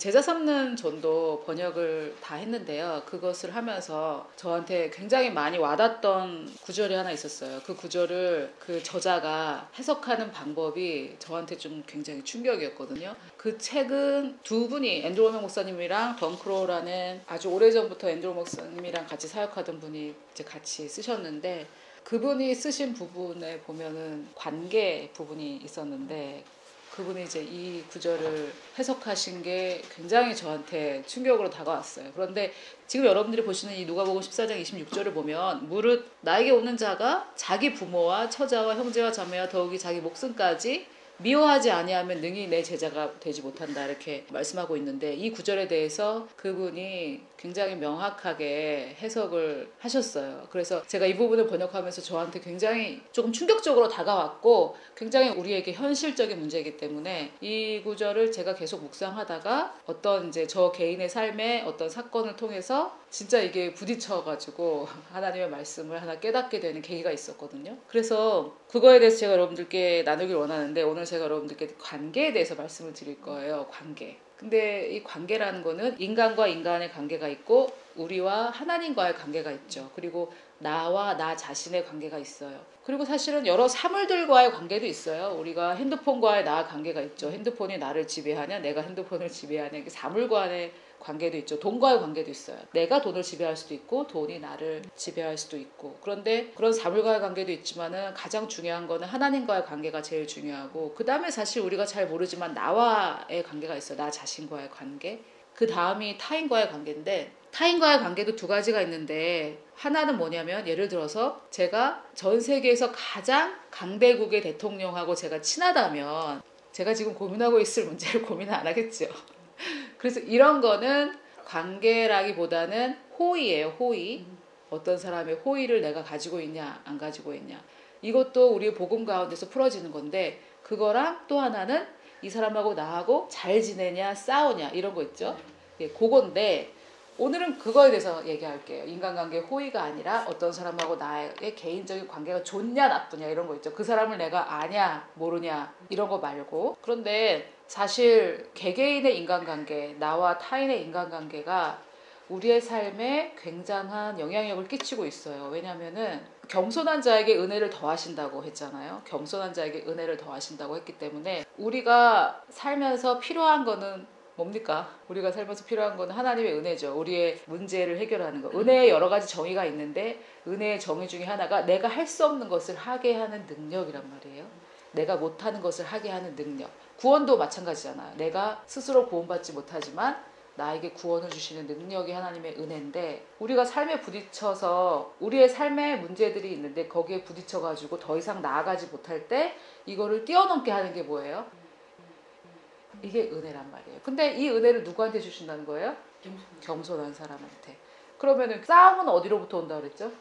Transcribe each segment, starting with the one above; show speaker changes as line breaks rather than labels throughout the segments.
제자 삼는 전도 번역을 다 했는데요. 그것을 하면서 저한테 굉장히 많이 와닿던 구절이 하나 있었어요. 그 구절을 그 저자가 해석하는 방법이 저한테 좀 굉장히 충격이었거든요. 그 책은 두 분이 앤드루 워낙 목사님이랑 던 크로우라는 아주 오래전부터 앤드루 목사님이랑 같이 사역하던 분이 이제 같이 쓰셨는데 그분이 쓰신 부분에 보면은 관계 부분이 있었는데 그분이 이제 이 구절을 해석하신 게 굉장히 저한테 충격으로 다가왔어요. 그런데 지금 여러분들이 보시는 이 누가복음 14장 26절을 보면 무릇 나에게 오는 자가 자기 부모와 처자와 형제와 자매와 더욱이 자기 목숨까지 미워하지 아니하면 능히 내 제자가 되지 못한다 이렇게 말씀하고 있는데 이 구절에 대해서 그분이 굉장히 명확하게 해석을 하셨어요. 그래서 제가 이 부분을 번역하면서 저한테 굉장히 조금 충격적으로 다가왔고 굉장히 우리에게 현실적인 문제이기 때문에 이 구절을 제가 계속 묵상하다가 어떤 이제 저 개인의 삶의 어떤 사건을 통해서 진짜 이게 부딪혀가지고 하나님의 말씀을 하나 깨닫게 되는 계기가 있었거든요. 그래서 그거에 대해서 제가 여러분들께 나누길 원하는데 오늘 제가 여러분들께 관계에 대해서 말씀을 드릴 거예요. 관계. 근데 이 관계라는 거는 인간과 인간의 관계가 있고 우리와 하나님과의 관계가 있죠. 그리고 나와 나 자신의 관계가 있어요. 그리고 사실은 여러 사물들과의 관계도 있어요. 우리가 핸드폰과의 나 관계가 있죠. 핸드폰이 나를 지배하냐 내가 핸드폰을 지배하냐 이게 사물과의 관계도 있죠. 돈과의 관계도 있어요. 내가 돈을 지배할 수도 있고 돈이 나를 지배할 수도 있고 그런데 그런 사물과의 관계도 있지만은 가장 중요한 거는 하나님과의 관계가 제일 중요하고 그 다음에 사실 우리가 잘 모르지만 나와의 관계가 있어요. 나 자신과의 관계. 그 다음이 타인과의 관계인데 타인과의 관계도 두 가지가 있는데 하나는 뭐냐면 예를 들어서 제가 전 세계에서 가장 강대국의 대통령하고 제가 친하다면 제가 지금 고민하고 있을 문제를 고민을 안 하겠죠. 그래서 이런 거는 관계라기보다는 호의예요. 호의. 어떤 사람의 호의를 내가 가지고 있냐 안 가지고 있냐. 이것도 우리의 복음 가운데서 풀어지는 건데 그거랑 또 하나는 이 사람하고 나하고 잘 지내냐 싸우냐 이런 거 있죠. 예, 그건데 오늘은 그거에 대해서 얘기할게요. 인간관계 호의가 아니라 어떤 사람하고 나의 개인적인 관계가 좋냐 나쁘냐 이런 거 있죠. 그 사람을 내가 아냐 모르냐 이런 거 말고. 그런데 사실 개개인의 인간관계 나와 타인의 인간관계가 우리의 삶에 굉장한 영향력을 끼치고 있어요. 왜냐하면은 겸손한 자에게 은혜를 더하신다고 했잖아요. 겸손한 자에게 은혜를 더하신다고 했기 때문에 우리가 살면서 필요한 거는 뭡니까? 우리가 살면서 필요한 건 하나님의 은혜죠. 우리의 문제를 해결하는 거. 은혜의 여러 가지 정의가 있는데 은혜의 정의 중에 하나가 내가 할 수 없는 것을 하게 하는 능력이란 말이에요. 내가 못하는 것을 하게 하는 능력. 구원도 마찬가지잖아요. 내가 스스로 구원받지 못하지만 나에게 구원을 주시는 능력이 하나님의 은혜인데 우리가 삶에 부딪혀서 우리의 삶에 문제들이 있는데 거기에 부딪혀가지고 더 이상 나아가지 못할 때 이거를 뛰어넘게 하는 게 뭐예요? 이게 은혜란 말이에요. 근데 이 은혜를 누구한테 주신다는 거예요? 겸손한 사람한테. 그러면은 싸움은 어디로부터 온다 그랬죠?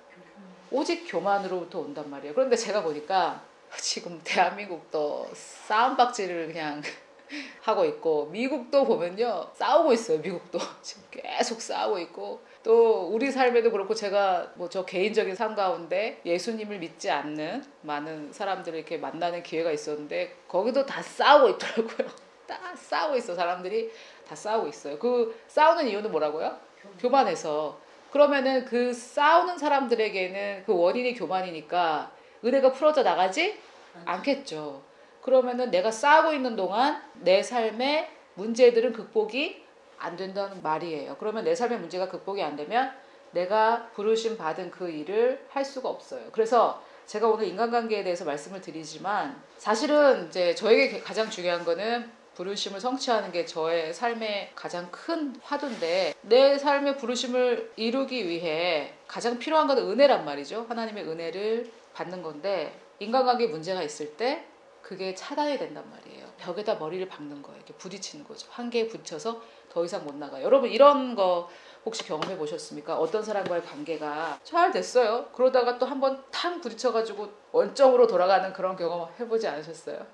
오직 교만으로부터 온단 말이에요. 그런데 제가 보니까 지금 대한민국도 싸움박질을 그냥 하고 있고 미국도 보면요 싸우고 있어요. 미국도 지금 계속 싸우고 있고 또 우리 삶에도 그렇고 제가 뭐 저 개인적인 삶 가운데 예수님을 믿지 않는 많은 사람들을 이렇게 만나는 기회가 있었는데 거기도 다 싸우고 있더라고요. 다 싸우고 있어. 사람들이 다 싸우고 있어요. 그 싸우는 이유는 뭐라고요? 교만해서. 그러면은 그 싸우는 사람들에게는 그 원인이 교만이니까 은혜가 풀어져 나가지 않겠죠. 그러면은 내가 싸우고 있는 동안 내 삶의 문제들은 극복이 안 된다는 말이에요. 그러면 내 삶의 문제가 극복이 안 되면 내가 부르심 받은 그 일을 할 수가 없어요. 그래서 제가 오늘 인간관계에 대해서 말씀을 드리지만 사실은 이제 저에게 가장 중요한 거는 부르심을 성취하는 게 저의 삶의 가장 큰 화두인데 내 삶의 부르심을 이루기 위해 가장 필요한 건 은혜란 말이죠. 하나님의 은혜를 받는 건데 인간관계에 문제가 있을 때 그게 차단이 된단 말이에요. 벽에다 머리를 박는 거예요. 이렇게 부딪히는 거죠. 한계에 부딪혀서 더 이상 못 나가요. 여러분 이런 거 혹시 경험해 보셨습니까? 어떤 사람과의 관계가 잘 됐어요. 그러다가 또 한번 탕 부딪혀가지고 원점으로 돌아가는 그런 경험 해보지 않으셨어요?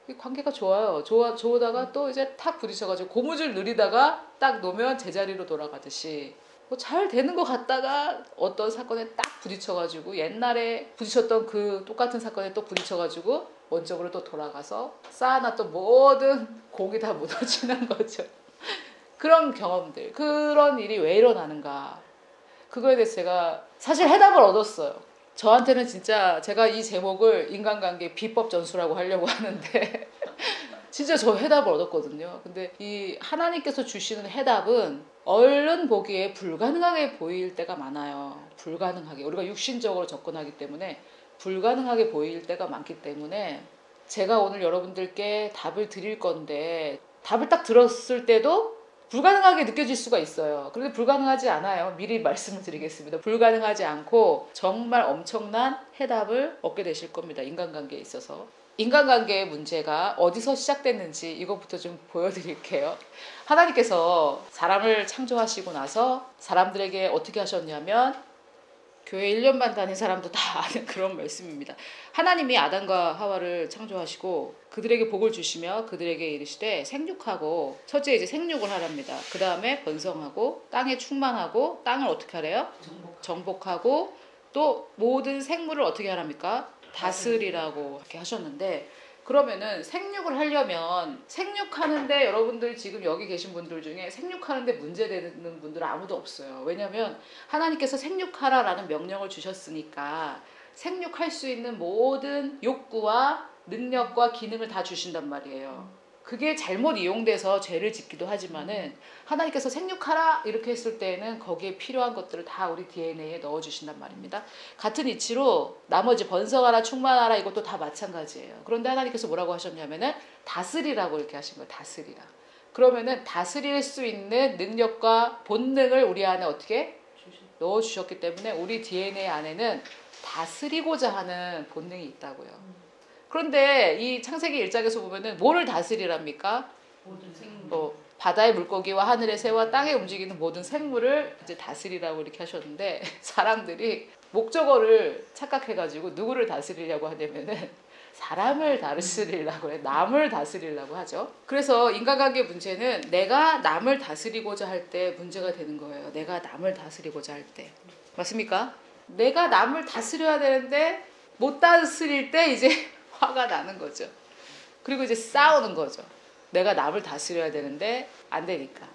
이 관계가 좋아요. 좋다가 또 이제 탁 부딪혀가지고 고무줄 누리다가 딱 놓으면 제자리로 돌아가듯이 뭐 잘 되는 것 같다가 어떤 사건에 딱 부딪혀가지고 옛날에 부딪혔던 그 똑같은 사건에 또 부딪혀가지고 원점으로 또 돌아가서 쌓아놨던 모든 공이 다 무너지는 거죠. 그런 경험들, 그런 일이 왜 일어나는가, 그거에 대해서 제가 사실 해답을 얻었어요. 저한테는 진짜 제가 이 제목을 인간관계 비법 전수라고 하려고 하는데 진짜 저 해답을 얻었거든요. 근데 이 하나님께서 주시는 해답은 얼른 보기에 불가능하게 보일 때가 많아요. 불가능하게. 우리가 육신적으로 접근하기 때문에 불가능하게 보일 때가 많기 때문에 제가 오늘 여러분들께 답을 드릴 건데, 답을 딱 들었을 때도 불가능하게 느껴질 수가 있어요. 그런데 불가능하지 않아요. 미리 말씀을 드리겠습니다. 불가능하지 않고 정말 엄청난 해답을 얻게 되실 겁니다. 인간관계에 있어서. 인간관계의 문제가 어디서 시작됐는지 이것부터 좀 보여드릴게요. 하나님께서 사람을 창조하시고 나서 사람들에게 어떻게 하셨냐면, 교회 1년 반 다닌 사람도 다 아는 그런 말씀입니다. 하나님이 아담과 하와를 창조하시고 그들에게 복을 주시며 그들에게 이르시되 생육하고, 첫째 이제 생육을 하랍니다. 그 다음에 번성하고 땅에 충만하고, 땅을 어떻게 하래요? 정복하고, 또 모든 생물을 어떻게 하랍니까? 다스리라고 이렇게 하셨는데, 그러면은 생육을 하려면, 생육하는데 여러분들 지금 여기 계신 분들 중에 생육하는데 문제되는 분들은 아무도 없어요. 왜냐하면 하나님께서 생육하라라는 명령을 주셨으니까 생육할 수 있는 모든 욕구와 능력과 기능을 다 주신단 말이에요. 그게 잘못 이용돼서 죄를 짓기도 하지만은 하나님께서 생육하라 이렇게 했을 때에는 거기에 필요한 것들을 다 우리 DNA에 넣어주신단 말입니다. 같은 이치로 나머지 번성하라 충만하라 이것도 다 마찬가지예요. 그런데 하나님께서 뭐라고 하셨냐면은 다스리라고 이렇게 하신 거예요. 다스리라. 그러면은 다스릴 수 있는 능력과 본능을 우리 안에 어떻게 넣어주셨기 때문에 우리 DNA 안에는 다스리고자 하는 본능이 있다고요. 그런데 이 창세기 1장에서 보면은 뭐를 다스리랍니까?
모든 생물.
바다의 물고기와 하늘의 새와 땅에 움직이는 모든 생물을 이제 다스리라고 이렇게 하셨는데, 사람들이 목적어를 착각해가지고 누구를 다스리려고 하냐면은 사람을 다스리려고 해요. 남을 다스리려고 하죠. 그래서 인간관계 문제는 내가 남을 다스리고자 할 때 문제가 되는 거예요. 내가 남을 다스리고자 할 때. 맞습니까? 내가 남을 다스려야 되는데 못 다스릴 때 이제 화가 나는 거죠. 그리고 이제 싸우는 거죠. 내가 남을 다스려야 되는데 안 되니까.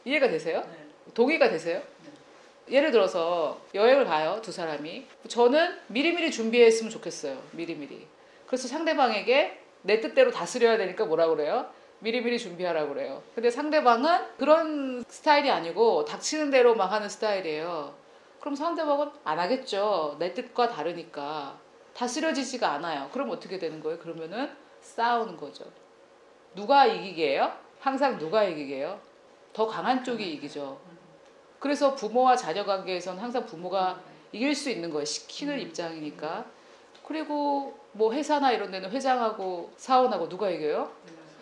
이해가 되세요?
네.
동의가 되세요?
네.
예를 들어서 여행을 가요, 두 사람이. 저는 미리미리 준비했으면 좋겠어요. 미리미리. 그래서 상대방에게 내 뜻대로 다스려야 되니까 뭐라 그래요? 미리미리 준비하라고 그래요. 근데 상대방은 그런 스타일이 아니고 닥치는 대로 막 하는 스타일이에요. 그럼 상대방은 안 하겠죠. 내 뜻과 다르니까. 다스려지지가 않아요. 그럼 어떻게 되는 거예요? 그러면은 싸우는 거죠. 누가 이기게 해요? 항상 누가 이기게 해요? 더 강한 쪽이 이기죠. 그래서 부모와 자녀 관계에서는 항상 부모가 이길 수 있는 거예요. 시키는 입장이니까. 그리고 뭐 회사나 이런 데는 회장하고 사원하고 누가 이겨요?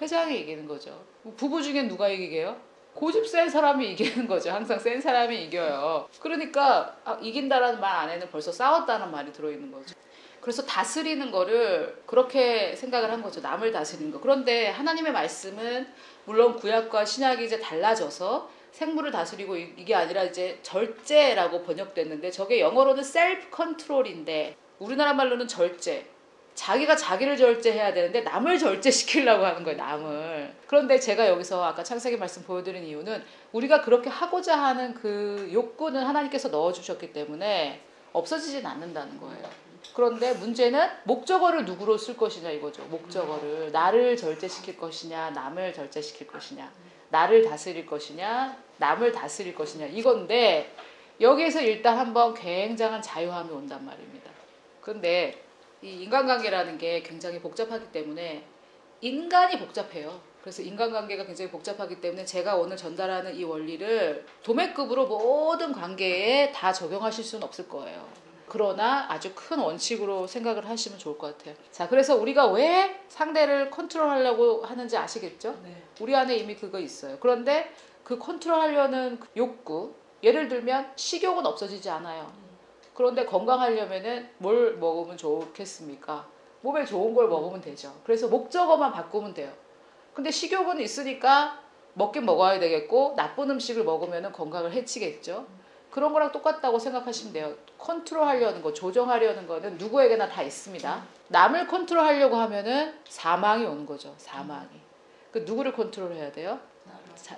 회장이 이기는 거죠. 부부 중엔 누가 이기게 해요? 고집 센 사람이 이기는 거죠. 항상 센 사람이 이겨요. 그러니까 이긴다라는 말 안에는 벌써 싸웠다는 말이 들어있는 거죠. 그래서 다스리는 거를 그렇게 생각을 한 거죠. 남을 다스리는 거. 그런데 하나님의 말씀은 물론 구약과 신약이 이제 달라져서 생물을 다스리고 이게 아니라 이제 절제라고 번역됐는데, 저게 영어로는 셀프 컨트롤인데 우리나라 말로는 절제. 자기가 자기를 절제해야 되는데 남을 절제시키려고 하는 거예요. 남을. 그런데 제가 여기서 아까 창세기 말씀 보여드린 이유는 우리가 그렇게 하고자 하는 그 욕구는 하나님께서 넣어주셨기 때문에 없어지진 않는다는 거예요. 그런데 문제는 목적어를 누구로 쓸 것이냐 이거죠. 목적어를 나를 절제시킬 것이냐, 남을 절제시킬 것이냐, 나를 다스릴 것이냐, 남을 다스릴 것이냐 이건데, 여기에서 일단 한번 굉장한 자유함이 온단 말입니다. 그런데 이 인간관계라는 게 굉장히 복잡하기 때문에, 인간이 복잡해요. 그래서 인간관계가 굉장히 복잡하기 때문에 제가 오늘 전달하는 이 원리를 도매급으로 모든 관계에 다 적용하실 수는 없을 거예요. 그러나 아주 큰 원칙으로 생각을 하시면 좋을 것 같아요. 자, 그래서 우리가 왜 상대를 컨트롤하려고 하는지 아시겠죠?
네.
우리 안에 이미 그거 있어요. 그런데 그 컨트롤하려는 그 욕구, 예를 들면 식욕은 없어지지 않아요. 그런데 건강하려면은 뭘 먹으면 좋겠습니까? 몸에 좋은 걸 먹으면 되죠. 그래서 목적어만 바꾸면 돼요. 근데 식욕은 있으니까 먹긴 먹어야 되겠고, 나쁜 음식을 먹으면 건강을 해치겠죠. 그런 거랑 똑같다고 생각하시면 돼요. 컨트롤하려는 거, 조정하려는 거는 누구에게나 다 있습니다. 남을 컨트롤하려고 하면은 사망이 오는 거죠. 사망이. 그 누구를 컨트롤해야 돼요?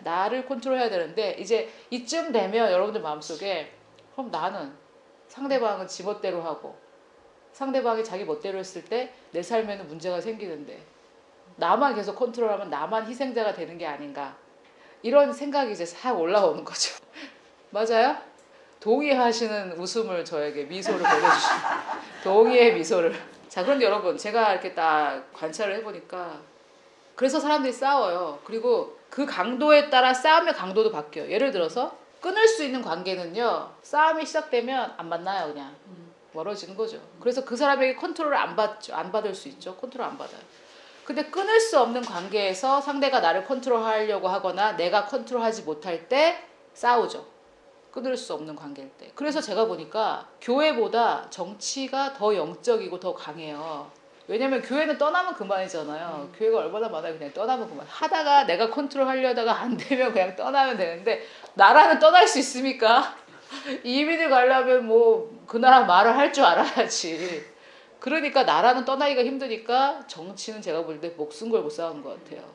나를 컨트롤해야 되는데 이제 이쯤 되면 여러분들 마음속에 그럼 나는 상대방은 지멋대로 하고 상대방이 자기 멋대로 했을 때 내 삶에는 문제가 생기는데 나만 계속 컨트롤하면 나만 희생자가 되는 게 아닌가 이런 생각이 이제 싹 올라오는 거죠. 맞아요? 동의하시는 웃음을 저에게 미소를 보내주시는 동의의 미소를. 자, 그런데 여러분 제가 이렇게 딱 관찰을 해보니까 그래서 사람들이 싸워요. 그리고 그 강도에 따라 싸움의 강도도 바뀌어요. 예를 들어서 끊을 수 있는 관계는요, 싸움이 시작되면 안 만나요. 그냥 멀어지는 거죠. 그래서 그 사람에게 컨트롤을 안 받죠. 안 받을 수 있죠. 컨트롤 안 받아요. 근데 끊을 수 없는 관계에서 상대가 나를 컨트롤하려고 하거나 내가 컨트롤하지 못할 때 싸우죠. 끊을 수 없는 관계일 때. 그래서 제가 보니까 교회보다 정치가 더 영적이고 더 강해요. 왜냐면 교회는 떠나면 그만이잖아요. 교회가 얼마나 많아요. 그냥 떠나면 그만. 하다가 내가 컨트롤하려다가 안 되면 그냥 떠나면 되는데 나라는 떠날 수 있습니까? 이민을 가려면 뭐 그 나라 말을 할 줄 알아야지. 그러니까 나라는 떠나기가 힘드니까 정치는 제가 볼 때 목숨 걸고 싸우는 것 같아요.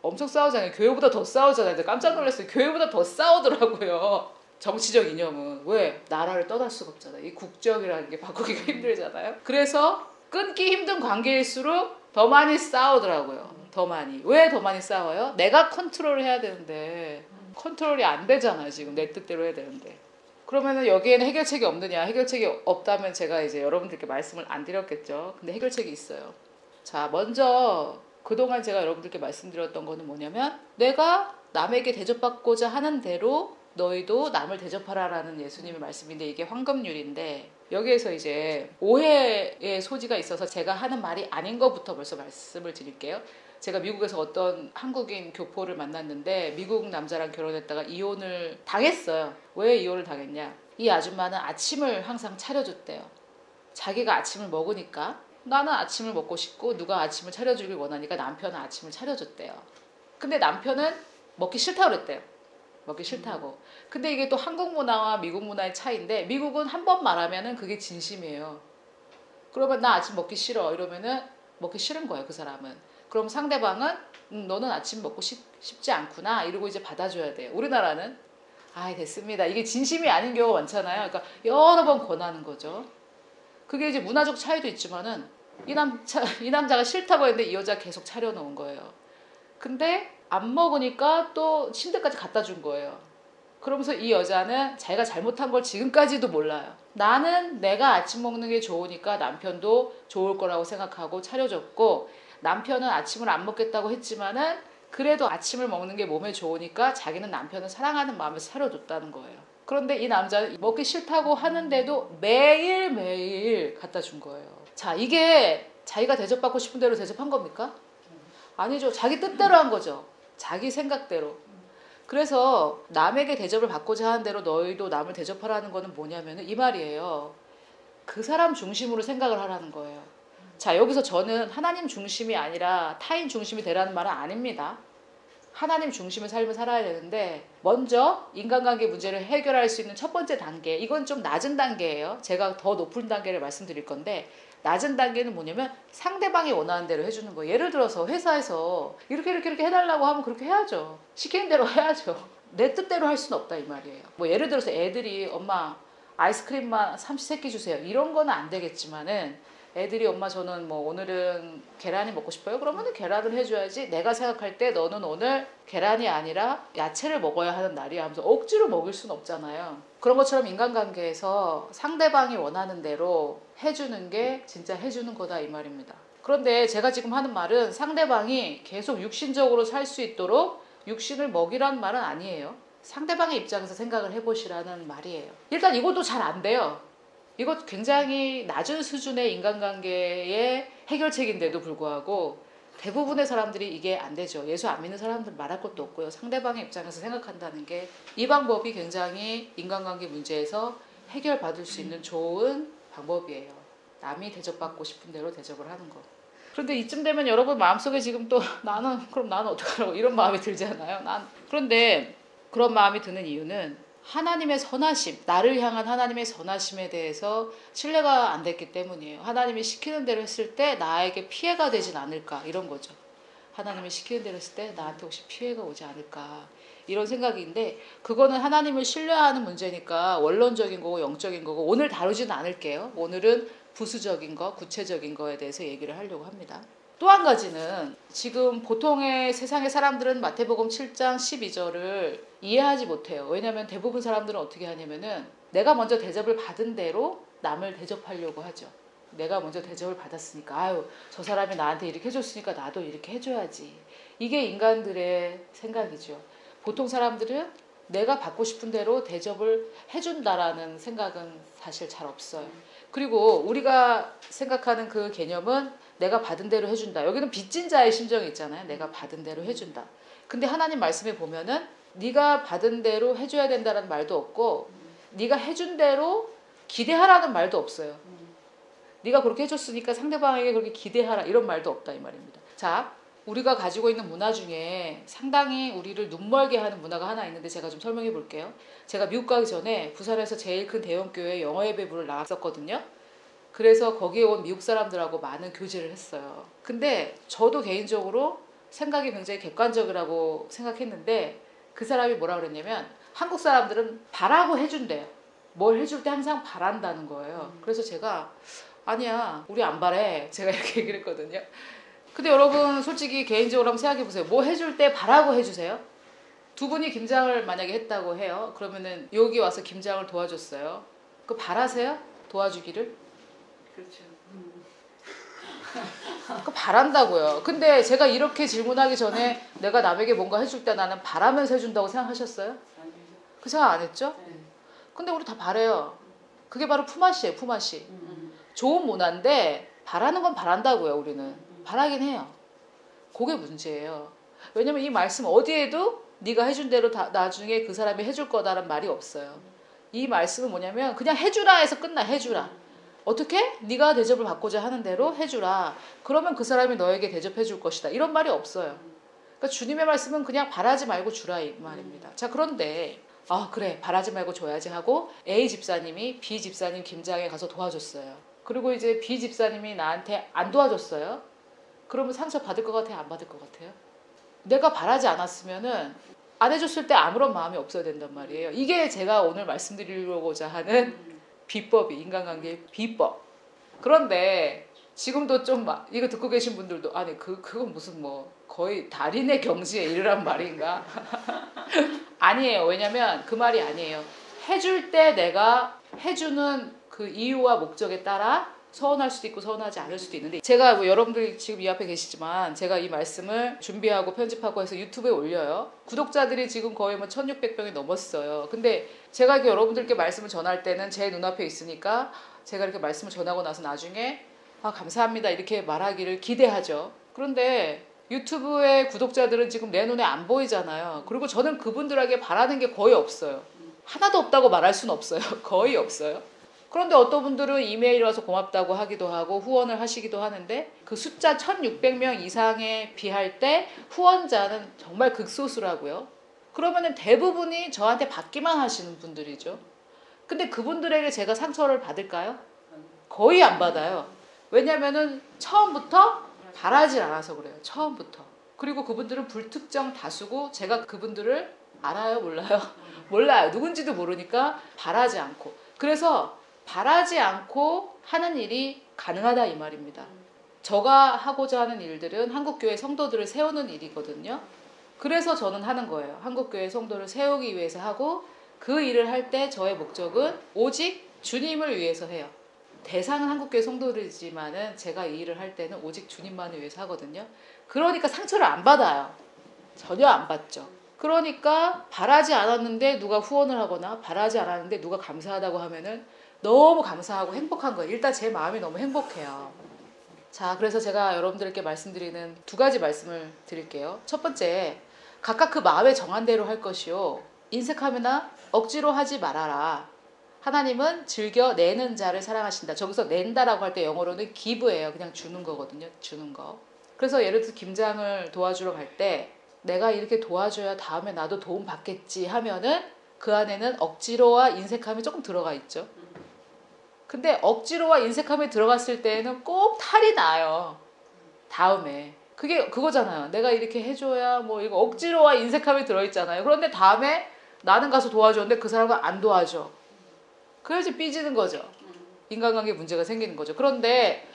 엄청 싸우잖아요. 교회보다 더 싸우잖아요. 깜짝 놀랐어요. 교회보다 더 싸우더라고요. 정치적 이념은. 왜? 나라를 떠날 수가 없잖아요. 이 국적이라는 게 바꾸기가 힘들잖아요. 그래서 끊기 힘든 관계일수록 더 많이 싸우더라고요. 더 많이. 왜 더 많이 싸워요? 내가 컨트롤을 해야 되는데 컨트롤이 안 되잖아요. 지금 내 뜻대로 해야 되는데. 그러면은 여기에는 해결책이 없느냐? 해결책이 없다면 제가 이제 여러분들께 말씀을 안 드렸겠죠. 근데 해결책이 있어요. 자, 먼저 그동안 제가 여러분들께 말씀드렸던 거는 뭐냐면 내가 남에게 대접받고자 하는 대로 너희도 남을 대접하라라는 예수님의 말씀인데 이게 황금률인데 여기에서 이제 오해의 소지가 있어서 제가 하는 말이 아닌 것부터 벌써 말씀을 드릴게요. 제가 미국에서 어떤 한국인 교포를 만났는데 미국 남자랑 결혼했다가 이혼을 당했어요. 왜 이혼을 당했냐? 이 아줌마는 아침을 항상 차려줬대요. 자기가 아침을 먹으니까 나는 아침을 먹고 싶고 누가 아침을 차려주길 원하니까 남편은 아침을 차려줬대요. 근데 남편은 먹기 싫다고 그랬대요. 먹기 싫다고. 근데 이게 또 한국 문화와 미국 문화의 차이인데 미국은 한 번 말하면은 그게 진심이에요. 그러면 나 아침 먹기 싫어 이러면은 먹기 싫은 거예요. 그 사람은. 그럼 상대방은 너는 아침 먹고 싶지 않구나 이러고 이제 받아줘야 돼요. 우리나라는 아이 됐습니다. 이게 진심이 아닌 경우가 많잖아요. 그러니까 여러 번 권하는 거죠. 그게 이제 문화적 차이도 있지만은 이 남자가 싫다고 했는데 이 여자 계속 차려놓은 거예요. 근데 안 먹으니까 또 침대까지 갖다 준 거예요. 그러면서 이 여자는 자기가 잘못한 걸 지금까지도 몰라요. 나는 내가 아침 먹는 게 좋으니까 남편도 좋을 거라고 생각하고 차려줬고 남편은 아침을 안 먹겠다고 했지만은 그래도 아침을 먹는 게 몸에 좋으니까 자기는 남편을 사랑하는 마음에서 차려줬다는 거예요. 그런데 이 남자는 먹기 싫다고 하는데도 매일매일 갖다 준 거예요. 자, 이게 자기가 대접받고 싶은 대로 대접한 겁니까? 아니죠. 자기 뜻대로 한 거죠. 자기 생각대로. 그래서 남에게 대접을 받고자 하는 대로 너희도 남을 대접하라는 거는 뭐냐면 이 말이에요. 그 사람 중심으로 생각을 하라는 거예요. 자, 여기서 저는 하나님 중심이 아니라 타인 중심이 되라는 말은 아닙니다. 하나님 중심의 삶을 살아야 되는데 먼저 인간관계 문제를 해결할 수 있는 첫 번째 단계, 이건 좀 낮은 단계예요. 제가 더 높은 단계를 말씀드릴 건데 낮은 단계는 뭐냐면 상대방이 원하는 대로 해주는 거예요. 예를 들어서 회사에서 이렇게 해달라고 하면 그렇게 해야죠. 시키는 대로 해야죠. 내 뜻대로 할 수는 없다 이 말이에요. 뭐 예를 들어서 애들이 엄마 아이스크림만 삼시세끼 주세요. 이런 거는 안 되겠지만은 애들이 엄마 저는 뭐 오늘은 계란이 먹고 싶어요. 그러면 계란을 해줘야지. 내가 생각할 때 너는 오늘 계란이 아니라 야채를 먹어야 하는 날이야 하면서 억지로 먹일 수는 없잖아요. 그런 것처럼 인간관계에서 상대방이 원하는 대로 해주는 게 진짜 해주는 거다 이 말입니다. 그런데 제가 지금 하는 말은 상대방이 계속 육신적으로 살 수 있도록 육신을 먹이라는 말은 아니에요. 상대방의 입장에서 생각을 해보시라는 말이에요. 일단 이것도 잘 안 돼요. 이것 굉장히 낮은 수준의 인간관계의 해결책인데도 불구하고 대부분의 사람들이 이게 안 되죠. 예수 안 믿는 사람들 말할 것도 없고요. 상대방의 입장에서 생각한다는 게 이 방법이 굉장히 인간관계 문제에서 해결받을 수 있는 좋은 방법이에요. 남이 대접받고 싶은 대로 대접을 하는 거. 그런데 이쯤 되면 여러분 마음속에 지금 또 그럼 나는 어떡하라고 이런 마음이 들잖아요. 그런데 그런 마음이 드는 이유는 하나님의 선하심, 나를 향한 하나님의 선하심에 대해서 신뢰가 안 됐기 때문이에요. 하나님이 시키는 대로 했을 때 나에게 피해가 되진 않을까 이런 거죠. 하나님이 시키는 대로 했을 때 나한테 혹시 피해가 오지 않을까 이런 생각인데 그거는 하나님을 신뢰하는 문제니까 원론적인 거고 영적인 거고 오늘 다루지는 않을게요. 오늘은 부수적인 거, 구체적인 거에 대해서 얘기를 하려고 합니다. 또 한 가지는 지금 보통의 세상의 사람들은 마태복음 7장 12절을 이해하지 못해요. 왜냐하면 대부분 사람들은 어떻게 하냐면은 내가 먼저 대접을 받은 대로 남을 대접하려고 하죠. 내가 먼저 대접을 받았으니까 아유 저 사람이 나한테 이렇게 해줬으니까 나도 이렇게 해줘야지. 이게 인간들의 생각이죠. 보통 사람들은 내가 받고 싶은 대로 대접을 해준다라는 생각은 사실 잘 없어요. 그리고 우리가 생각하는 그 개념은 내가 받은 대로 해준다. 여기는 빚진 자의 심정이 있잖아요. 내가 받은 대로 해준다. 근데 하나님 말씀에 보면은 네가 받은 대로 해줘야 된다는 말도 없고 네가 해준 대로 기대하라는 말도 없어요. 네가 그렇게 해줬으니까 상대방에게 그렇게 기대하라 이런 말도 없다 이 말입니다. 자, 우리가 가지고 있는 문화 중에 상당히 우리를 눈멀게 하는 문화가 하나 있는데 제가 좀 설명해 볼게요. 제가 미국 가기 전에 부산에서 제일 큰 대형교회 영어예배부를 나갔었거든요. 그래서 거기에 온 미국 사람들하고 많은 교제를 했어요. 근데 저도 개인적으로 생각이 굉장히 객관적이라고 생각했는데 그 사람이 뭐라 그랬냐면 한국 사람들은 바라고 해준대요. 뭘 해줄 때 항상 바란다는 거예요. 그래서 제가 아니야 우리 안 바래 제가 이렇게 얘기를 했거든요. 근데 여러분 솔직히 개인적으로 한번 생각해 보세요. 뭐 해줄 때 바라고 해주세요. 두 분이 김장을 만약에 했다고 해요. 그러면은 여기 와서 김장을 도와줬어요. 그 바라세요? 도와주기를?
그렇죠.
그 바란다고요. 근데 제가 이렇게 질문하기 전에 내가 남에게 뭔가 해줄 때 나는 바라면서 해준다고 생각하셨어요?
아니죠.
그 생각 안 했죠?
네.
근데 우리 다 바래요. 그게 바로 품앗이에요. 품앗이. 좋은 문화인데 바라는 건 바란다고요. 우리는 바라긴 해요. 그게 문제예요. 왜냐면 이 말씀 어디에도 네가 해준 대로 다 나중에 그 사람이 해줄 거다라는 말이 없어요. 이 말씀은 뭐냐면 그냥 해주라 해서 끝나. 해주라. 어떻게? 네가 대접을 받고자 하는 대로 해주라. 그러면 그 사람이 너에게 대접해 줄 것이다. 이런 말이 없어요. 그러니까 주님의 말씀은 그냥 바라지 말고 주라 이 말입니다. 자, 그런데 아 그래 바라지 말고 줘야지 하고 A 집사님이 B 집사님 김장에 가서 도와줬어요. 그리고 이제 B 집사님이 나한테 안 도와줬어요. 그러면 상처 받을 것 같아요? 안 받을 것 같아요? 내가 바라지 않았으면은 안 해줬을 때 아무런 마음이 없어야 된단 말이에요. 이게 제가 오늘 말씀드리려고자 하는 비법이 인간관계의 비법. 그런데 지금도 좀 이거 듣고 계신 분들도 아니 그건 무슨 뭐 거의 달인의 경지에 이르란 말인가? 아니에요. 왜냐면 그 말이 아니에요. 해줄 때 내가 해주는 그 이유와 목적에 따라 서운할 수도 있고 서운하지 않을 수도 있는데 제가 뭐 여러분들이 지금 이 앞에 계시지만 제가 이 말씀을 준비하고 편집하고 해서 유튜브에 올려요. 구독자들이 지금 거의 뭐 1600명이 넘었어요. 근데 제가 이렇게 여러분들께 말씀을 전할 때는 제 눈앞에 있으니까 제가 이렇게 말씀을 전하고 나서 나중에 아 감사합니다 이렇게 말하기를 기대하죠. 그런데 유튜브의 구독자들은 지금 내 눈에 안 보이잖아요. 그리고 저는 그분들에게 바라는 게 거의 없어요. 하나도 없다고 말할 수는 없어요. 거의 없어요. 그런데 어떤 분들은 이메일 와서 고맙다고 하기도 하고 후원을 하시기도 하는데 그 숫자 1600명 이상에 비할 때 후원자는 정말 극소수라고요. 그러면은 대부분이 저한테 받기만 하시는 분들이죠. 근데 그분들에게 제가 상처를 받을까요? 거의 안 받아요. 왜냐면은 처음부터 바라질 않아서 그래요. 처음부터. 그리고 그분들은 불특정 다수고 제가 그분들을 알아요? 몰라요? 몰라요. 누군지도 모르니까 바라지 않고. 그래서 바라지 않고 하는 일이 가능하다 이 말입니다. 제가 하고자 하는 일들은 한국교회 성도들을 세우는 일이거든요. 그래서 저는 하는 거예요. 한국교회 성도를 세우기 위해서 하고 그 일을 할 때 저의 목적은 오직 주님을 위해서 해요. 대상은 한국교회 성도들이지만은 제가 이 일을 할 때는 오직 주님만을 위해서 하거든요. 그러니까 상처를 안 받아요. 전혀 안 받죠. 그러니까 바라지 않았는데 누가 후원을 하거나 바라지 않았는데 누가 감사하다고 하면은 너무 감사하고 행복한 거예요. 일단 제 마음이 너무 행복해요. 자, 그래서 제가 여러분들께 말씀드리는 두 가지 말씀을 드릴게요. 첫 번째, 각각 그 마음에 정한 대로 할 것이요. 인색하거나 억지로 하지 말아라. 하나님은 즐겨 내는 자를 사랑하신다. 저기서 낸다라고 할 때 영어로는 give예요. 그냥 주는 거거든요. 주는 거. 그래서 예를 들어서 김장을 도와주러 갈 때 내가 이렇게 도와줘야 다음에 나도 도움 받겠지 하면은 그 안에는 억지로와 인색함이 조금 들어가 있죠. 근데 억지로와 인색함이 들어갔을 때에는 꼭 탈이 나요. 다음에. 그게 그거잖아요. 내가 이렇게 해줘야 뭐 이거 억지로와 인색함이 들어있잖아요. 그런데 다음에 나는 가서 도와줬는데 그 사람은 안 도와줘. 그래야지 삐지는 거죠. 인간관계 문제가 생기는 거죠. 그런데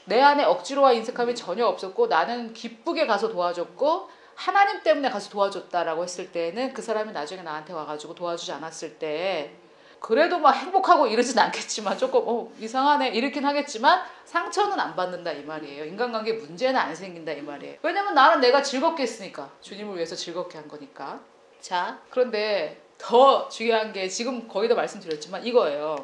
내 안에 억지로와 인색함이 전혀 없었고 나는 기쁘게 가서 도와줬고 하나님 때문에 가서 도와줬다라고 했을 때는 그 사람이 나중에 나한테 와가지고 도와주지 않았을 때 그래도 막 행복하고 이러진 않겠지만 조금 이상하네 이렇긴 하겠지만 상처는 안 받는다 이 말이에요. 인간관계 문제는 안 생긴다 이 말이에요. 왜냐면 나는 내가 즐겁게 했으니까. 주님을 위해서 즐겁게 한 거니까. 자, 그런데 더 중요한 게 지금 거의 다 말씀드렸지만 이거예요.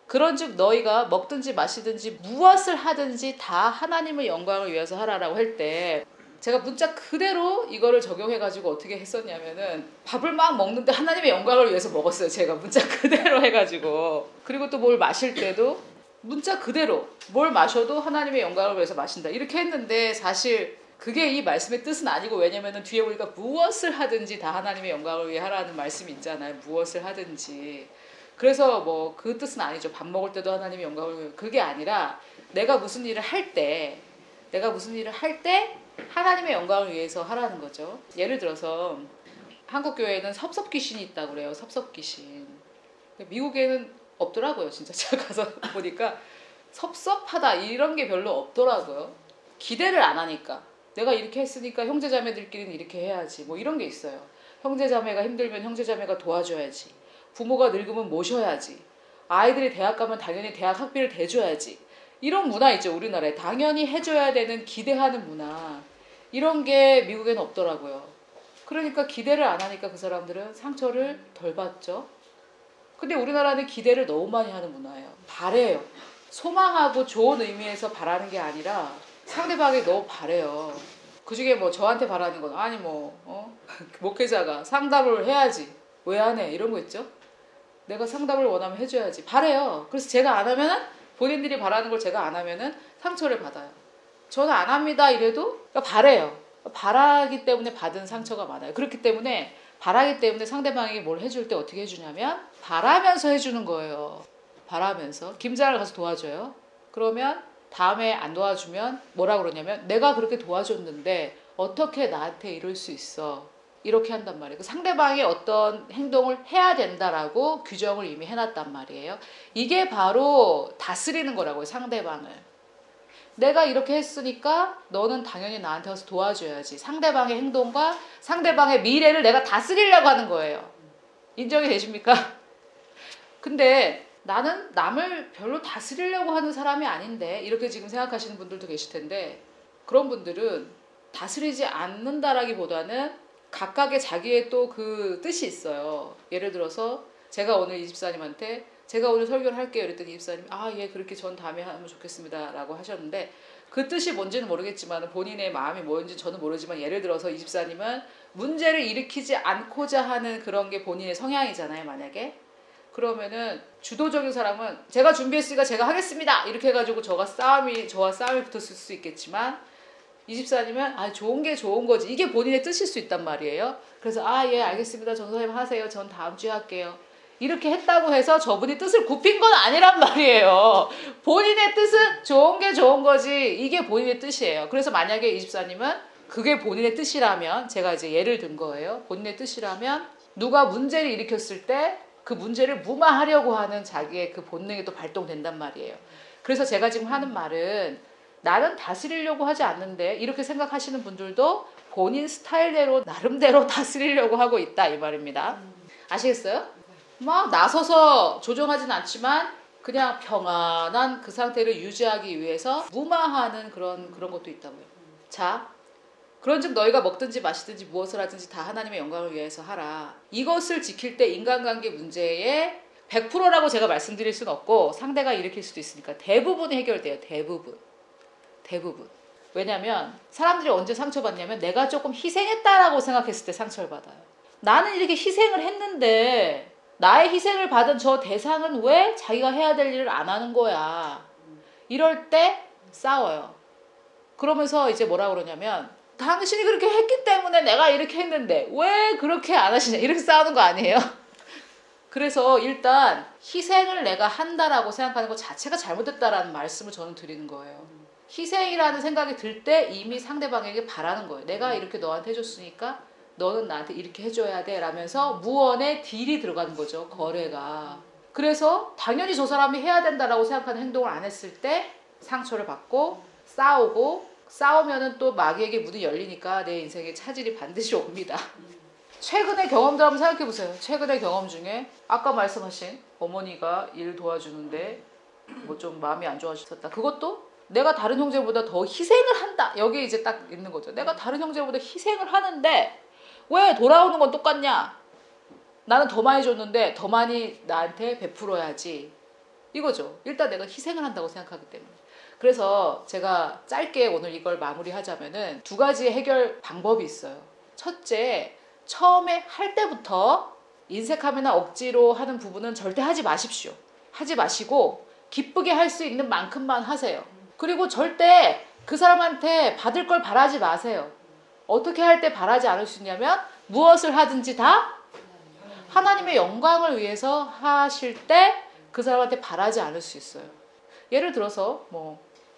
그런즉 너희가 먹든지 마시든지 무엇을 하든지 다 하나님의 영광을 위해서 하라라고 할 때 제가 문자 그대로 이거를 적용해가지고 어떻게 했었냐면은 밥을 막 먹는데 하나님의 영광을 위해서 먹었어요. 제가 문자 그대로 해가지고. 그리고 또 뭘 마실 때도 문자 그대로 뭘 마셔도 하나님의 영광을 위해서 마신다. 이렇게 했는데 사실 그게 이 말씀의 뜻은 아니고 왜냐면은 뒤에 보니까 무엇을 하든지 다 하나님의 영광을 위해 하라는 말씀이 있잖아요. 무엇을 하든지. 그래서 뭐 그 뜻은 아니죠. 밥 먹을 때도 하나님의 영광을 위해. 그게 아니라 내가 무슨 일을 할 때 하나님의 영광을 위해서 하라는 거죠. 예를 들어서 한국 교회에는 섭섭귀신이 있다고 그래요. 섭섭귀신. 미국에는 없더라고요. 진짜 제가 가서 보니까 섭섭하다 이런 게 별로 없더라고요. 기대를 안 하니까. 내가 이렇게 했으니까 형제자매들끼리는 이렇게 해야지. 뭐 이런 게 있어요. 형제자매가 힘들면 형제자매가 도와줘야지. 부모가 늙으면 모셔야지. 아이들이 대학 가면 당연히 대학 학비를 대줘야지. 이런 문화 있죠. 우리나라에. 당연히 해줘야 되는 기대하는 문화. 이런 게 미국에는 없더라고요. 그러니까 기대를 안 하니까 그 사람들은 상처를 덜 받죠. 근데 우리나라는 기대를 너무 많이 하는 문화예요. 바래요. 소망하고 좋은 의미에서 바라는 게 아니라 상대방이 너무 바래요. 그중에 뭐 저한테 바라는 건 아니 목회자가 상담을 해야지. 왜 안 해? 이런 거 있죠. 내가 상담을 원하면 해줘야지. 바래요. 그래서 제가 안 하면은 본인들이 바라는 걸 제가 안 하면은 상처를 받아요. 저는 안 합니다 이래도 바래요. 바라기 때문에 받은 상처가 많아요. 그렇기 때문에 바라기 때문에 상대방에게 뭘 해줄 때 어떻게 해주냐면 바라면서 해주는 거예요. 바라면서. 김장을 가서 도와줘요. 그러면 다음에 안 도와주면 뭐라 그러냐면 내가 그렇게 도와줬는데 어떻게 나한테 이럴 수 있어. 이렇게 한단 말이에요. 그 상대방이 어떤 행동을 해야 된다라고 규정을 이미 해놨단 말이에요. 이게 바로 다스리는 거라고요. 상대방을. 내가 이렇게 했으니까 너는 당연히 나한테 와서 도와줘야지. 상대방의 행동과 상대방의 미래를 내가 다스리려고 하는 거예요. 인정이 되십니까? 근데 나는 남을 별로 다스리려고 하는 사람이 아닌데 이렇게 지금 생각하시는 분들도 계실 텐데 그런 분들은 다스리지 않는다라기보다는 각각의 자기의 또 그 뜻이 있어요. 예를 들어서 제가 오늘 이 집사님한테 제가 오늘 설교를 할게요. 그랬더니 이 집사님이 예 그렇게 전 다음에 하면 좋겠습니다 라고 하셨는데 그 뜻이 뭔지는 모르겠지만 본인의 마음이 뭔지 저는 모르지만 예를 들어서 이 집사님은 문제를 일으키지 않고자 하는 그런 게 본인의 성향이잖아요. 만약에 그러면은 주도적인 사람은 제가 준비했으니까 제가 하겠습니다 이렇게 해가지고 저와 싸움이 붙었을 수 있겠지만 이 집사님은 좋은 게 좋은 거지 이게 본인의 뜻일 수 있단 말이에요. 그래서 예 알겠습니다 전도사님 하세요 전 다음 주에 할게요 이렇게 했다고 해서 저분이 뜻을 굽힌 건 아니란 말이에요. 본인의 뜻은 좋은 게 좋은 거지 이게 본인의 뜻이에요. 그래서 만약에 이 집사님은 그게 본인의 뜻이라면 제가 이제 예를 든 거예요. 본인의 뜻이라면 누가 문제를 일으켰을 때 그 문제를 무마하려고 하는 자기의 그 본능이 또 발동된단 말이에요. 그래서 제가 지금 하는 말은 나는 다스리려고 하지 않는데 이렇게 생각하시는 분들도 본인 스타일대로 나름대로 다스리려고 하고 있다 이 말입니다. 아시겠어요? 막 나서서 조정하진 않지만 그냥 평안한 그 상태를 유지하기 위해서 무마하는 그런 것도 있다고요. 자, 그런즉 너희가 먹든지 마시든지 무엇을 하든지 다 하나님의 영광을 위해서 하라. 이것을 지킬 때 인간관계 문제의 100%라고 제가 말씀드릴 수는 없고 상대가 일으킬 수도 있으니까 대부분이 해결돼요. 대부분. 왜냐면 사람들이 언제 상처받냐면 내가 조금 희생했다라고 생각했을 때 상처를 받아요. 나는 이렇게 희생을 했는데 나의 희생을 받은 저 대상은 왜 자기가 해야 될 일을 안 하는 거야. 이럴 때 싸워요. 그러면서 이제 뭐라 그러냐면 당신이 그렇게 했기 때문에 내가 이렇게 했는데 왜 그렇게 안 하시냐 이렇게 싸우는 거 아니에요? 그래서 일단 희생을 내가 한다라고 생각하는 것 자체가 잘못됐다라는 말씀을 저는 드리는 거예요. 희생이라는 생각이 들 때 이미 상대방에게 바라는 거예요. 내가 이렇게 너한테 해줬으니까 너는 나한테 이렇게 해줘야 돼 라면서 무언의 딜이 들어가는 거죠. 거래가. 그래서 당연히 저 사람이 해야 된다라고 생각하는 행동을 안 했을 때 상처를 받고 싸우면은 또 마귀에게 문이 열리니까 내 인생에 차질이 반드시 옵니다. 최근의 경험들 한번 생각해 보세요. 최근의 경험 중에 아까 말씀하신 어머니가 일 도와주는데 뭐 좀 마음이 안 좋아지셨다. 그것도 내가 다른 형제보다 더 희생을 한다. 여기 이제 딱 있는 거죠. 내가 다른 형제보다 희생을 하는데 왜 돌아오는 건 똑같냐? 나는 더 많이 줬는데 더 많이 나한테 베풀어야지. 이거죠. 일단 내가 희생을 한다고 생각하기 때문에. 그래서 제가 짧게 오늘 이걸 마무리하자면은 두 가지의 해결 방법이 있어요. 첫째, 처음에 할 때부터 인색함이나 억지로 하는 부분은 절대 하지 마십시오. 하지 마시고 기쁘게 할 수 있는 만큼만 하세요. 그리고 절대 그 사람한테 받을 걸 바라지 마세요. 어떻게 할 때 바라지 않을 수 있냐면 무엇을 하든지 다 하나님의 영광을 위해서 하실 때 그 사람한테 바라지 않을 수 있어요. 예를 들어서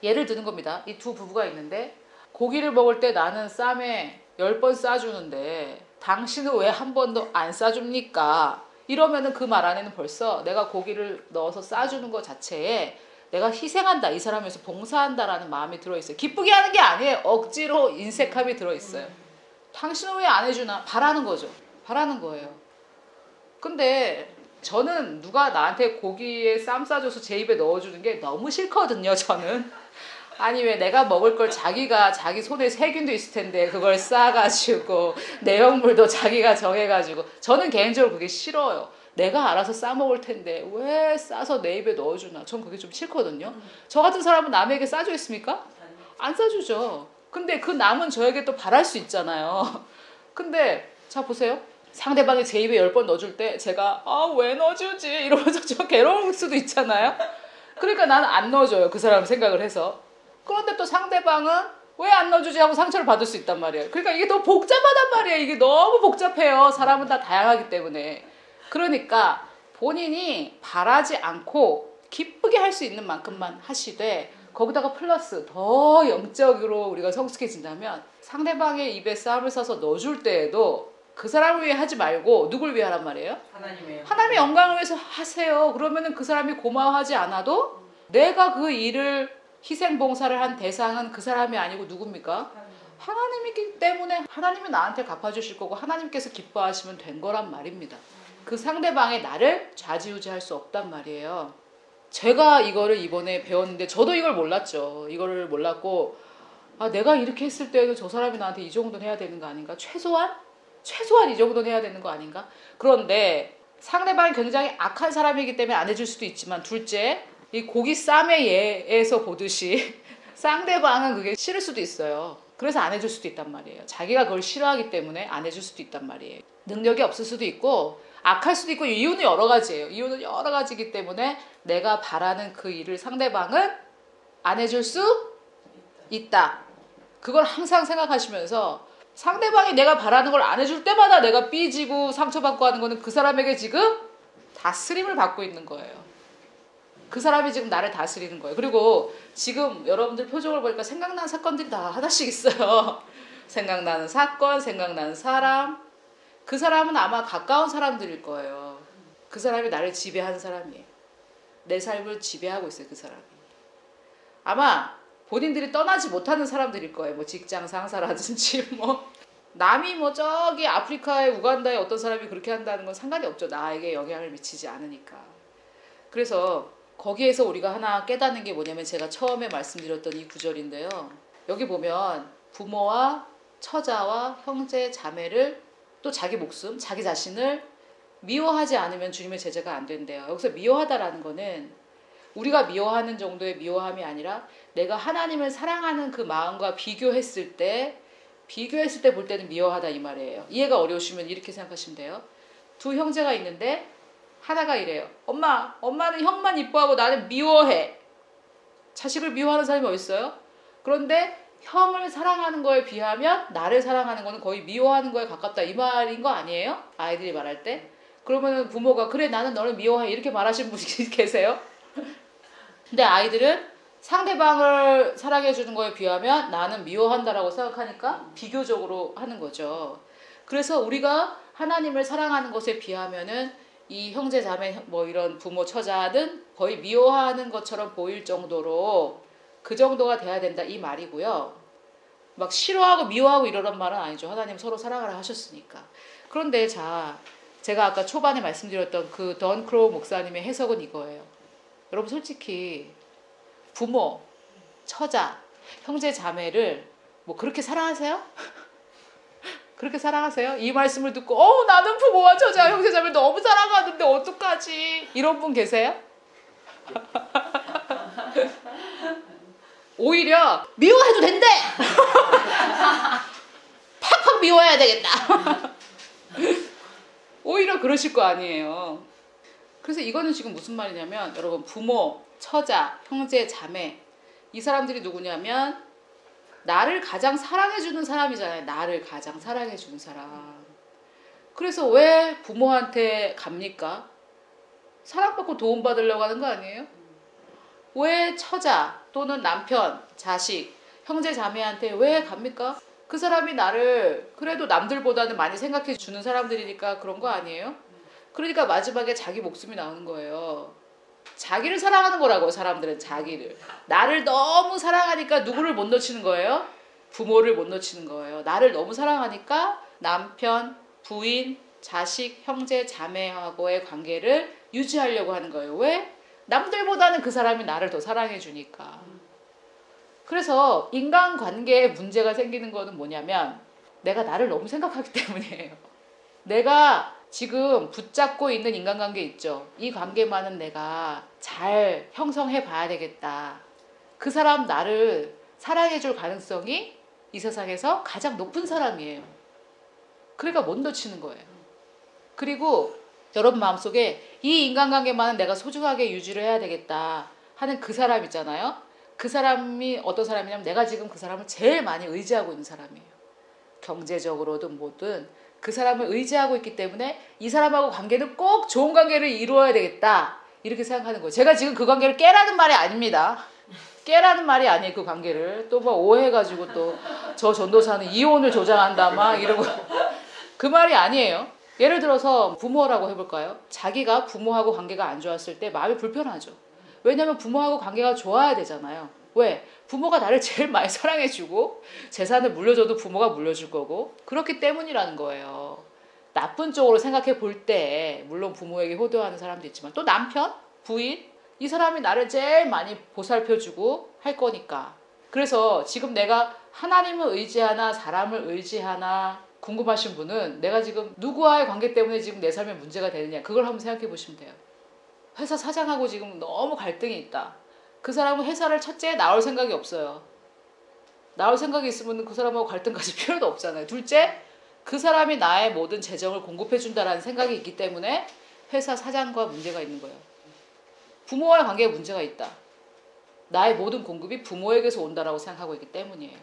예를 드는 겁니다. 이 두 부부가 있는데 고기를 먹을 때 나는 쌈에 10번 싸주는데 당신은 왜 한 번도 안 싸줍니까? 이러면은 그 말 안에는 벌써 내가 고기를 넣어서 싸주는 것 자체에 내가 희생한다, 이 사람을 위해서 봉사한다라는 마음이 들어있어요. 기쁘게 하는 게 아니에요. 억지로 인색함이 들어있어요. 당신은 왜 안 해주나? 바라는 거죠. 바라는 거예요. 근데 저는 누가 나한테 고기에 쌈 싸줘서 제 입에 넣어주는 게 너무 싫거든요. 저는. 아니 왜 내가 먹을 걸 자기 손에 세균도 있을 텐데 그걸 싸가지고 내용물도 자기가 정해가지고 저는 개인적으로 그게 싫어요. 내가 알아서 싸 먹을 텐데 왜 싸서 내 입에 넣어주나. 전 그게 좀 싫거든요. 저 같은 사람은 남에게 싸줘 있습니까? 안 싸주죠. 근데 그 남은 저에게 또 바랄 수 있잖아요. 근데 자 보세요. 상대방이 제 입에 10번 넣어줄 때 제가 왜 넣어주지 이러면서 저 괴로울 수도 있잖아요. 그러니까 나는 안 넣어줘요. 그 사람 생각을 해서. 그런데 또 상대방은 왜 안 넣어주지 하고 상처를 받을 수 있단 말이에요. 그러니까 이게 더 복잡하단 말이에요. 이게 너무 복잡해요. 사람은 다 다양하기 때문에. 그러니까 본인이 바라지 않고 기쁘게 할 수 있는 만큼만 하시되 거기다가 플러스 더 영적으로 우리가 성숙해진다면 상대방의 입에 쌈을 싸서 넣어줄 때에도 그 사람을 위해 하지 말고 누굴 위해 하란 말이에요? 하나님의 영광을 위해서 하세요. 그러면은 그 사람이 고마워하지 않아도 내가 그 일을 희생봉사를 한 대상은 그 사람이 아니고 누굽니까? 하나님이기 때문에 하나님이 나한테 갚아주실 거고 하나님께서 기뻐하시면 된 거란 말입니다. 그 상대방의 나를 좌지우지할 수 없단 말이에요. 제가 이거를 이번에 배웠는데 저도 이걸 몰랐죠. 이거를 몰랐고 내가 이렇게 했을 때는 저 사람이 나한테 이 정도는 해야 되는 거 아닌가? 최소한 이 정도는 해야 되는 거 아닌가? 그런데 상대방이 굉장히 악한 사람이기 때문에 안 해줄 수도 있지만 둘째, 이 고기 쌈의 예에서 보듯이 상대방은 그게 싫을 수도 있어요. 그래서 안 해줄 수도 있단 말이에요. 자기가 그걸 싫어하기 때문에 안 해줄 수도 있단 말이에요. 능력이 없을 수도 있고 악할 수도 있고 이유는 여러 가지예요. 이유는 여러 가지이기 때문에 내가 바라는 그 일을 상대방은 안 해줄 수 있다. 그걸 항상 생각하시면서 상대방이 내가 바라는 걸 안 해줄 때마다 내가 삐지고 상처받고 하는 거는 그 사람에게 지금 다스림을 받고 있는 거예요. 그 사람이 지금 나를 다스리는 거예요. 그리고 지금 여러분들 표정을 보니까 생각나는 사건들이 다 하나씩 있어요. 생각나는 사건, 생각나는 사람. 그 사람은 아마 가까운 사람들일 거예요. 그 사람이 나를 지배한 사람이에요. 내 삶을 지배하고 있어요. 그 사람이. 아마 본인들이 떠나지 못하는 사람들일 거예요. 직장 상사라든지 남이 저기 아프리카의 우간다에 어떤 사람이 그렇게 한다는 건 상관이 없죠. 나에게 영향을 미치지 않으니까. 그래서 거기에서 우리가 하나 깨닫는 게 뭐냐면 제가 처음에 말씀드렸던 이 구절인데요. 여기 보면 부모와 처자와 형제 자매를 또 자기 목숨, 자기 자신을 미워하지 않으면 주님의 제자가 안 된대요. 여기서 미워하다라는 거는 우리가 미워하는 정도의 미워함이 아니라 내가 하나님을 사랑하는 그 마음과 비교했을 때 볼 때는 미워하다 이 말이에요. 이해가 어려우시면 이렇게 생각하시면 돼요. 두 형제가 있는데 하나가 이래요. 엄마는 형만 이뻐하고 나는 미워해. 자식을 미워하는 사람이 어디 있어요? 그런데 형을 사랑하는 거에 비하면 나를 사랑하는 거는 거의 미워하는 거에 가깝다 이 말인 거 아니에요? 아이들이 말할 때. 그러면 부모가 그래 나는 너를 미워해 이렇게 말하시는 분이 계세요? 근데 아이들은 상대방을 사랑해 주는 거에 비하면 나는 미워한다라고 생각하니까 비교적으로 하는 거죠. 그래서 우리가 하나님을 사랑하는 것에 비하면은 이 형제 자매 뭐 이런 부모 처자는 거의 미워하는 것처럼 보일 정도로 그 정도가 돼야 된다 이 말이고요. 막 싫어하고 미워하고 이러란 말은 아니죠. 하나님 서로 사랑하라 하셨으니까. 그런데 자, 제가 아까 초반에 말씀드렸던 그 던 크로우 목사님의 해석은 이거예요. 여러분 솔직히 부모, 처자, 형제 자매를 뭐 그렇게 사랑하세요? 그렇게 사랑하세요? 이 말씀을 듣고 나는 부모와 처자, 형제 자매 너무 사랑하는데 어떡하지? 이런 분 계세요? 오히려 미워해도 된대. 팍팍 미워해야 되겠다. 오히려 그러실 거 아니에요. 그래서 이거는 지금 무슨 말이냐면 여러분 부모, 처자, 형제, 자매 이 사람들이 누구냐면 나를 가장 사랑해주는 사람이잖아요. 나를 가장 사랑해주는 사람. 그래서 왜 부모한테 갑니까? 사랑받고 도움받으려고 하는 거 아니에요? 왜 처자 또는 남편, 자식, 형제, 자매한테 왜 갑니까? 그 사람이 나를 그래도 남들보다는 많이 생각해 주는 사람들이니까 그런 거 아니에요? 그러니까 마지막에 자기 목숨이 나오는 거예요. 자기를 사랑하는 거라고 사람들은 자기를. 나를 너무 사랑하니까 누구를 못 놓치는 거예요? 부모를 못 놓치는 거예요. 나를 너무 사랑하니까 남편, 부인, 자식, 형제, 자매하고의 관계를 유지하려고 하는 거예요. 왜? 남들보다는 그 사람이 나를 더 사랑해 주니까. 그래서 인간관계에 문제가 생기는 거는 뭐냐면 내가 나를 너무 생각하기 때문이에요. 내가 지금 붙잡고 있는 인간관계 있죠. 이 관계만은 내가 잘 형성해 봐야 되겠다. 그 사람 나를 사랑해 줄 가능성이 이 세상에서 가장 높은 사람이에요. 그러니까 못 놓치는 거예요. 그리고 여러분 마음속에 이 인간관계만은 내가 소중하게 유지를 해야 되겠다 하는 그 사람 있잖아요. 그 사람이 어떤 사람이냐면 내가 지금 그 사람을 제일 많이 의지하고 있는 사람이에요. 경제적으로든 뭐든 그 사람을 의지하고 있기 때문에 이 사람하고 관계는 꼭 좋은 관계를 이루어야 되겠다 이렇게 생각하는 거예요. 제가 지금 그 관계를 깨라는 말이 아닙니다. 깨라는 말이 아니에요. 그 관계를 또 뭐 오해가지고 또 저 전도사는 이혼을 조장한다 막 이러고 그 말이 아니에요. 예를 들어서 부모라고 해볼까요? 자기가 부모하고 관계가 안 좋았을 때 마음이 불편하죠. 왜냐면 부모하고 관계가 좋아야 되잖아요. 왜? 부모가 나를 제일 많이 사랑해주고 재산을 물려줘도 부모가 물려줄 거고 그렇기 때문이라는 거예요. 나쁜 쪽으로 생각해 볼 때 물론 부모에게 효도하는 사람도 있지만 또 남편, 부인 이 사람이 나를 제일 많이 보살펴주고 할 거니까. 그래서 지금 내가 하나님을 의지하나 사람을 의지하나 궁금하신 분은 내가 지금 누구와의 관계 때문에 지금 내 삶에 문제가 되느냐 그걸 한번 생각해 보시면 돼요. 회사 사장하고 지금 너무 갈등이 있다. 그 사람은 회사를 첫째 나올 생각이 없어요. 나올 생각이 있으면 그 사람하고 갈등 가질 필요도 없잖아요. 둘째, 그 사람이 나의 모든 재정을 공급해 준다라는 생각이 있기 때문에 회사 사장과 문제가 있는 거예요. 부모와의 관계에 문제가 있다. 나의 모든 공급이 부모에게서 온다라고 생각하고 있기 때문이에요.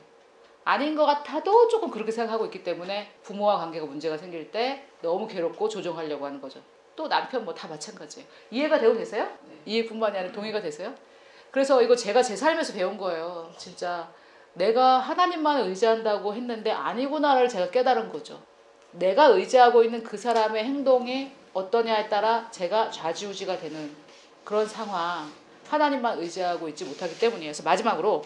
아닌 것 같아도 조금 그렇게 생각하고 있기 때문에 부모와 관계가 문제가 생길 때 너무 괴롭고 조정하려고 하는 거죠. 또 남편 뭐 다 마찬가지예요. 이해가 되고 계세요? 이해뿐만이 아니라 동의가 되세요? 그래서 이거 제가 제 삶에서 배운 거예요. 진짜 내가 하나님만 의지한다고 했는데 아니구나를 제가 깨달은 거죠. 내가 의지하고 있는 그 사람의 행동이 어떠냐에 따라 제가 좌지우지가 되는 그런 상황. 하나님만 의지하고 있지 못하기 때문이에요. 그래서 마지막으로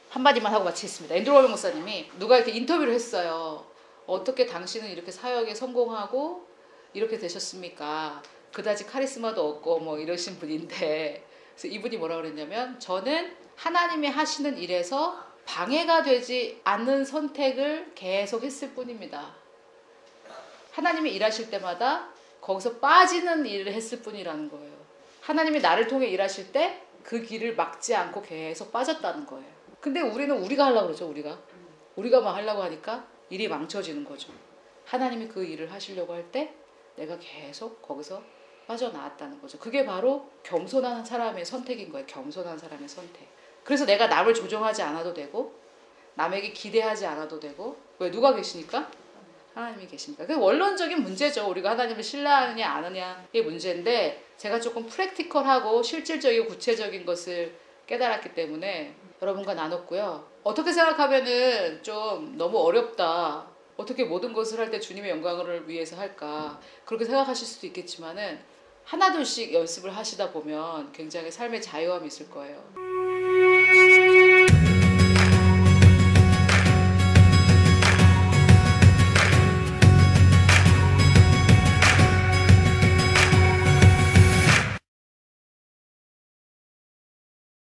한마디만 하고 마치겠습니다. 앤드루 워먼 목사님이 누가 이렇게 인터뷰를 했어요. 어떻게 당신은 이렇게 사역에 성공하고 이렇게 되셨습니까? 그다지 카리스마도 없고 뭐 이러신 분인데 그래서 이분이 뭐라 그랬냐면 저는 하나님이 하시는 일에서 방해가 되지 않는 선택을 계속 했을 뿐입니다. 하나님이 일하실 때마다 거기서 빠지는 일을 했을 뿐이라는 거예요. 하나님이 나를 통해 일하실 때 그 길을 막지 않고 계속 빠졌다는 거예요. 근데 우리는 우리가 하려고 그러죠. 우리가만 하려고 하니까 일이 망쳐지는 거죠. 하나님이 그 일을 하시려고 할 때 내가 계속 거기서 빠져나왔다는 거죠. 그게 바로 겸손한 사람의 선택인 거예요. 겸손한 사람의 선택. 그래서 내가 남을 조종하지 않아도 되고 남에게 기대하지 않아도 되고 왜 누가 계시니까? 하나님이 계시니까. 그게 원론적인 문제죠. 우리가 하나님을 신뢰하느냐 안 하느냐의 문제인데 제가 조금 프랙티컬하고 실질적이고 구체적인 것을 깨달았기 때문에 여러분과 나눴고요. 어떻게 생각하면은 좀 너무 어렵다. 어떻게 모든 것을 할 때 주님의 영광을 위해서 할까? 그렇게 생각하실 수도 있겠지만은 하나둘씩 연습을 하시다 보면 굉장히 삶의 자유함이 있을 거예요.